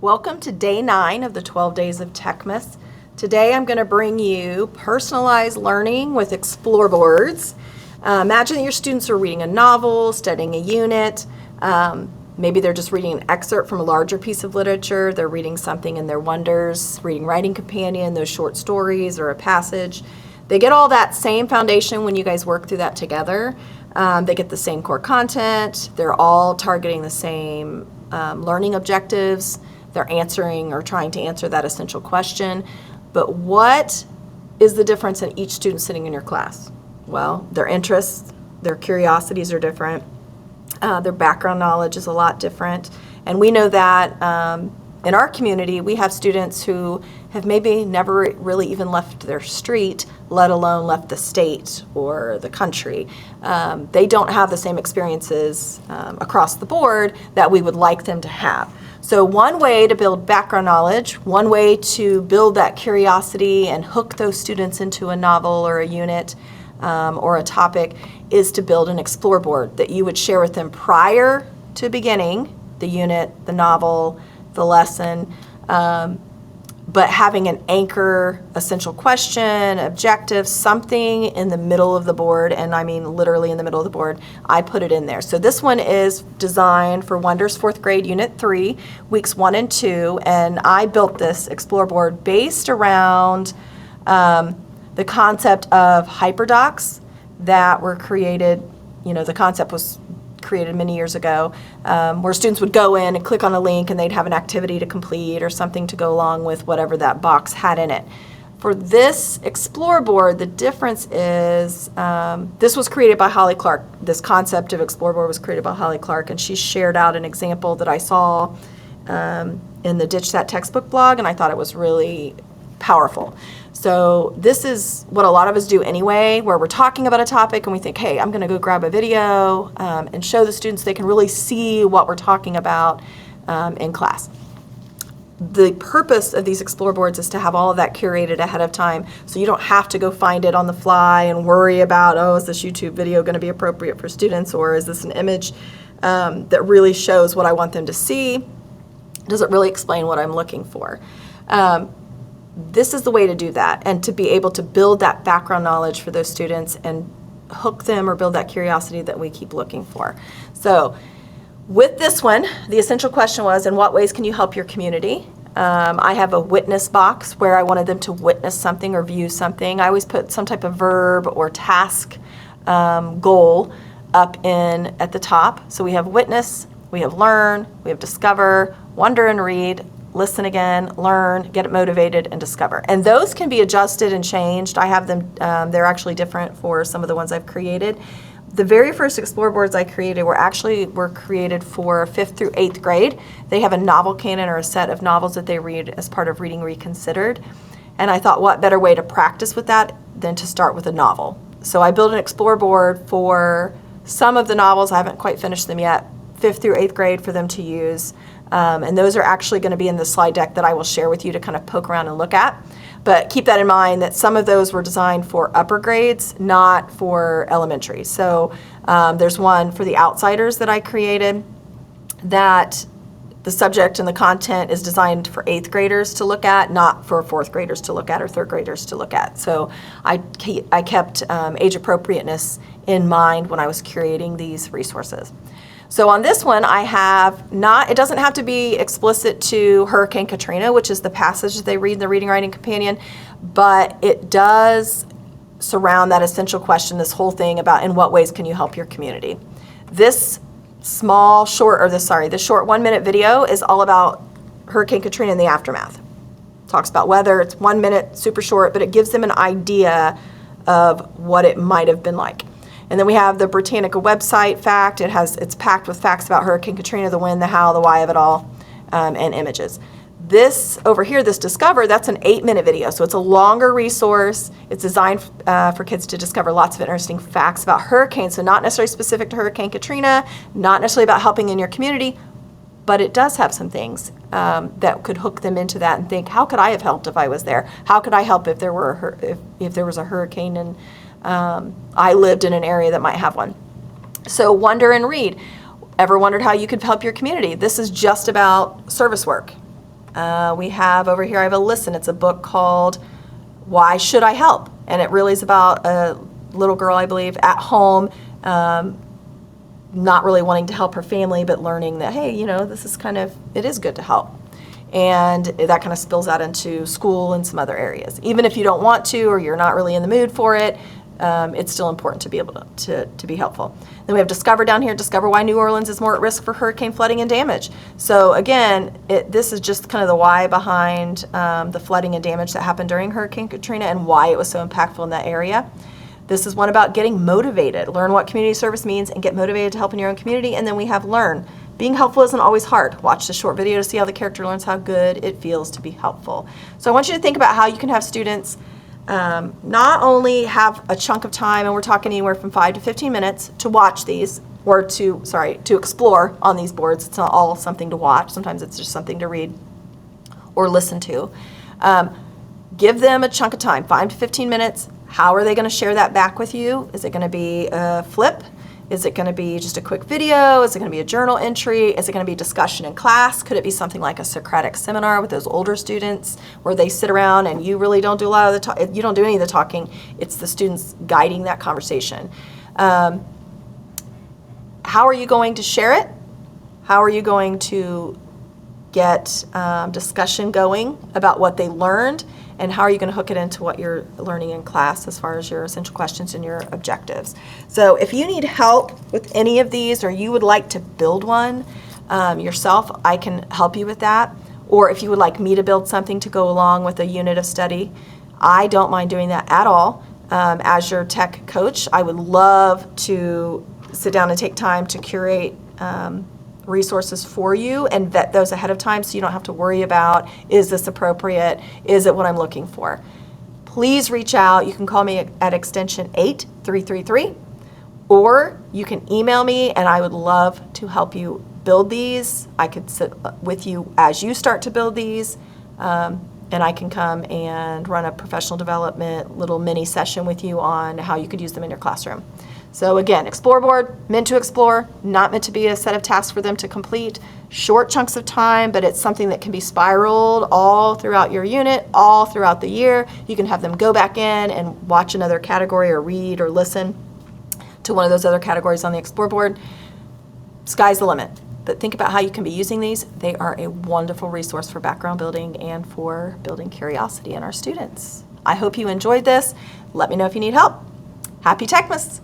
Welcome to day 9 of the 12 days of Techmas. Today I'm going to bring you personalized learning with Explore boards. Imagine that your students are reading a novel, studying a unit. Maybe they're just reading an excerpt from a larger piece of literature. They're reading something in their Wonders, reading Writing Companion, those short stories or a passage. They get all that same foundation when you guys work through that together. They get the same core content. They're all targeting the same learning objectives. They're answering or trying to answer that essential question. But what is the difference in each student sitting in your class? Well, their interests, their curiosities are different. Their background knowledge is a lot different. And we know that in our community, we have students who have maybe never really even left their street, let alone left the state or the country. They don't have the same experiences across the board that we would like them to have. So one way to build background knowledge, one way to build that curiosity and hook those students into a novel or a unit or a topic is to build an Explore board that you would share with them prior to beginning the unit, the novel, the lesson, but having an anchor, essential question, objective, something in the middle of the board, and I mean literally in the middle of the board. I put it in there. So this one is designed for Wonders 4th grade, Unit 3, weeks 1 and 2, and I built this Explore board based around the concept of hyperdocs that were created. The concept was created many years ago, where students would go in and click on a link and they'd have an activity to complete or something to go along with whatever that box had in it. For this Explore board, the difference is this was created by Holly Clark. This concept of Explore board was created by Holly Clark, and she shared out an example that I saw in the Ditch That Textbook blog, and I thought it was really powerful. So this is what a lot of us do anyway, where we're talking about a topic and we think, hey, I'm going to go grab a video and show the students they can really see what we're talking about in class. The purpose of these Explore boards is to have all of that curated ahead of time, so you don't have to go find it on the fly and worry about, oh, is this YouTube video going to be appropriate for students, or is this an image that really shows what I want them to see? Does it really explain what I'm looking for? This is the way to do that, and to be able to build that background knowledge for those students and hook them or build that curiosity that we keep looking for. So with this one, the essential question was, in what ways can you help your community? I have a witness box where I wanted them to witness something or view something. I always put some type of verb or task goal up in at the top. So we have witness, we have learn, we have discover, wonder and read, listen again, learn, get motivated, and discover. And those can be adjusted and changed. I have them, they're actually different for some of the ones I've created. The very first Explore boards I created were created for 5th through 8th grade. They have a novel canon or a set of novels that they read as part of Reading Reconsidered. And I thought, what better way to practice with that than to start with a novel? So I built an Explore board for some of the novels. I haven't quite finished them yet, 5th through 8th grade, for them to use. And those are actually going to be in the slide deck that I will share with you to kind of poke around and look at. But keep that in mind that some of those were designed for upper grades, not for elementary. So there's one for the Outsiders that I created that the subject and the content is designed for 8th graders to look at, not for 4th graders to look at or 3rd graders to look at. So I kept age appropriateness in mind when I was curating these resources. So on this one, I have it doesn't have to be explicit to Hurricane Katrina, which is the passage that they read in the Reading Writing Companion, but it does surround that essential question, this whole thing about in what ways can you help your community. This short 1-minute video is all about Hurricane Katrina and the aftermath. Talks about weather, it's 1 minute, super short, but it gives them an idea of what it might have been like. And then we have the Britannica website fact. It's packed with facts about Hurricane Katrina, the when, the how, the why of it all, and images. This over here, this Discover, that's an 8-minute video. So it's a longer resource. It's designed for kids to discover lots of interesting facts about hurricanes. So not necessarily specific to Hurricane Katrina, not necessarily about helping in your community, but it does have some things that could hook them into that and think, how could I have helped if I was there? How could I help if there was a hurricane and I lived in an area that might have one? So wonder and read. Ever wondered how you could help your community? This is just about service work. We have over here, I have a listen. It's a book called Why Should I Help? And it really is about a little girl, I believe, at home, not really wanting to help her family, but learning that, hey, this is it is good to help. And that kind of spills out into school and some other areas. Even if you don't want to or you're not really in the mood for it, it's still important to be able to be helpful. Then we have Discover down here. Discover why New Orleans is more at risk for hurricane flooding and damage. So again, this is just kind of the why behind the flooding and damage that happened during Hurricane Katrina and why it was so impactful in that area. This is one about getting motivated. Learn what community service means and get motivated to help in your own community. And then we have Learn. Being helpful isn't always hard. Watch the short video to see how the character learns how good it feels to be helpful. So I want you to think about how you can have students not only have a chunk of time, and we're talking anywhere from 5 to 15 minutes to watch these, or to explore on these boards. It's not all something to watch. Sometimes it's just something to read or listen to. Give them a chunk of time, 5 to 15 minutes. How are they going to share that back with you? Is it going to be a flip? Is it going to be just a quick video? Is it going to be a journal entry? Is it going to be discussion in class? Could it be something like a Socratic seminar with those older students where they sit around and you really don't do a lot of the talk, you don't do any of the talking, it's the students guiding that conversation. How are you going to share it? How are you going to get discussion going about what they learned? And how are you going to hook it into what you're learning in class as far as your essential questions and your objectives? So if you need help with any of these or you would like to build one yourself, I can help you with that. Or if you would like me to build something to go along with a unit of study, I don't mind doing that at all. As your tech coach, I would love to sit down and take time to curate resources for you and vet those ahead of time so you don't have to worry about, is this appropriate? Is it what I'm looking for? Please reach out. You can call me at extension 8333, or you can email me and I would love to help you build these. I could sit with you as you start to build these, and I can come and run a professional development little mini session with you on how you could use them in your classroom. So again, Explore Board, meant to explore, not meant to be a set of tasks for them to complete, short chunks of time, but it's something that can be spiraled all throughout your unit, all throughout the year. You can have them go back in and watch another category or read or listen to one of those other categories on the Explore Board. Sky's the limit. But think about how you can be using these. They are a wonderful resource for background building and for building curiosity in our students. I hope you enjoyed this. Let me know if you need help. Happy Techmas!